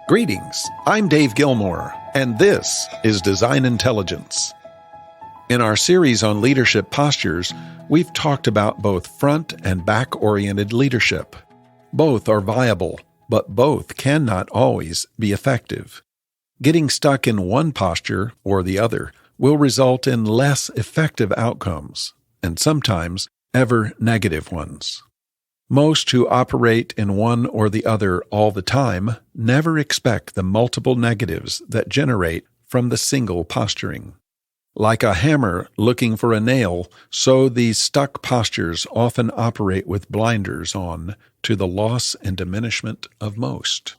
Greetings, I'm Dave Gilmore, and this is Design Intelligence. In our series on leadership postures, we've talked about both front and back-oriented leadership. Both are viable, but both cannot always be effective. Getting stuck in one posture or the other will result in less effective outcomes, and sometimes ever negative ones. Most who operate in one or the other all the time never expect the multiple negatives that generate from the single posturing. Like a hammer looking for a nail, so these stuck postures often operate with blinders on to the loss and diminishment of most.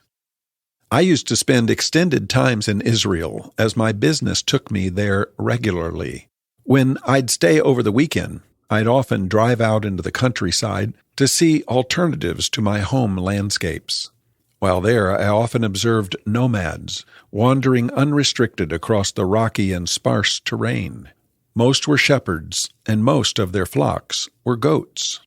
I used to spend extended times in Israel as my business took me there regularly. When I'd stay over the weekend, I'd often drive out into the countryside to see alternatives to my home landscapes. While there, I often observed nomads wandering unrestricted across the rocky and sparse terrain. Most were shepherds, and most of their flocks were goats.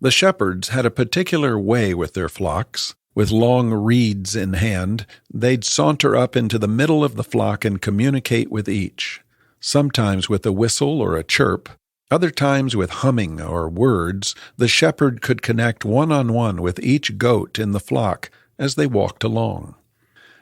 The shepherds had a particular way with their flocks. With long reeds in hand, they'd saunter up into the middle of the flock and communicate with each, sometimes with a whistle or a chirp. Other times with humming or words, the shepherd could connect one-on-one with each goat in the flock as they walked along.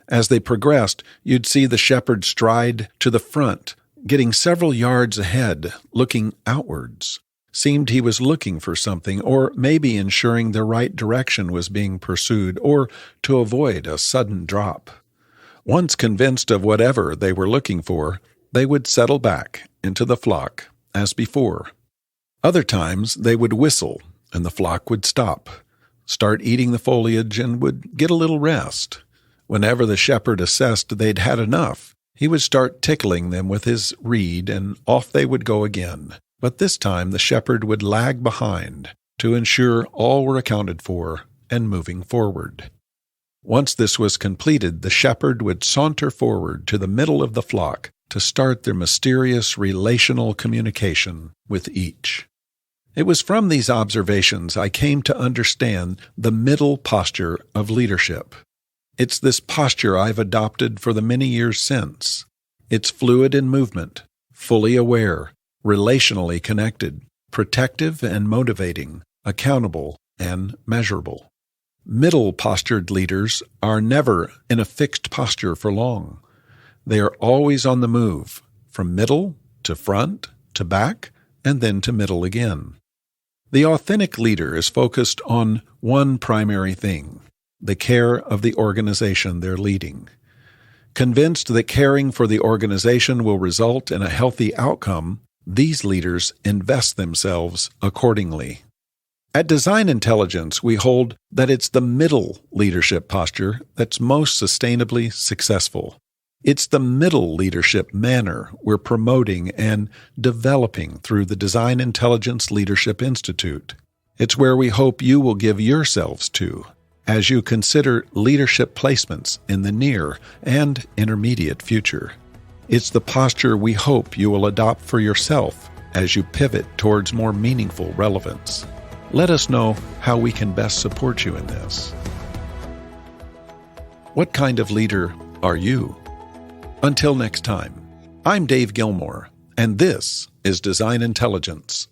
As they progressed, you'd see the shepherd stride to the front, getting several yards ahead, looking outwards. Seemed he was looking for something, or maybe ensuring the right direction was being pursued, or to avoid a sudden drop. Once convinced of whatever they were looking for, they would settle back into the flock as before. Other times they would whistle, and the flock would stop, start eating the foliage, and would get a little rest. Whenever the shepherd assessed they'd had enough, he would start tickling them with his reed, and off they would go again. But this time the shepherd would lag behind to ensure all were accounted for and moving forward. Once this was completed, the shepherd would saunter forward to the middle of the flock to start their mysterious relational communication with each. It was from these observations I came to understand the middle posture of leadership. It's this posture I've adopted for the many years since. It's fluid in movement, fully aware, relationally connected, protective and motivating, accountable and measurable. Middle-postured leaders are never in a fixed posture for long. They are always on the move, from middle to front to back, and then to middle again. The authentic leader is focused on one primary thing, the care of the organization they're leading. Convinced that caring for the organization will result in a healthy outcome, these leaders invest themselves accordingly. At Design Intelligence, we hold that it's the middle leadership posture that's most sustainably successful. It's the middle leadership manner we're promoting and developing through the Design Intelligence Leadership Institute. It's where we hope you will give yourselves to as you consider leadership placements in the near and intermediate future. It's the posture we hope you will adopt for yourself as you pivot towards more meaningful relevance. Let us know how we can best support you in this. What kind of leader are you? Until next time, I'm Dave Gilmore, and this is Design Intelligence.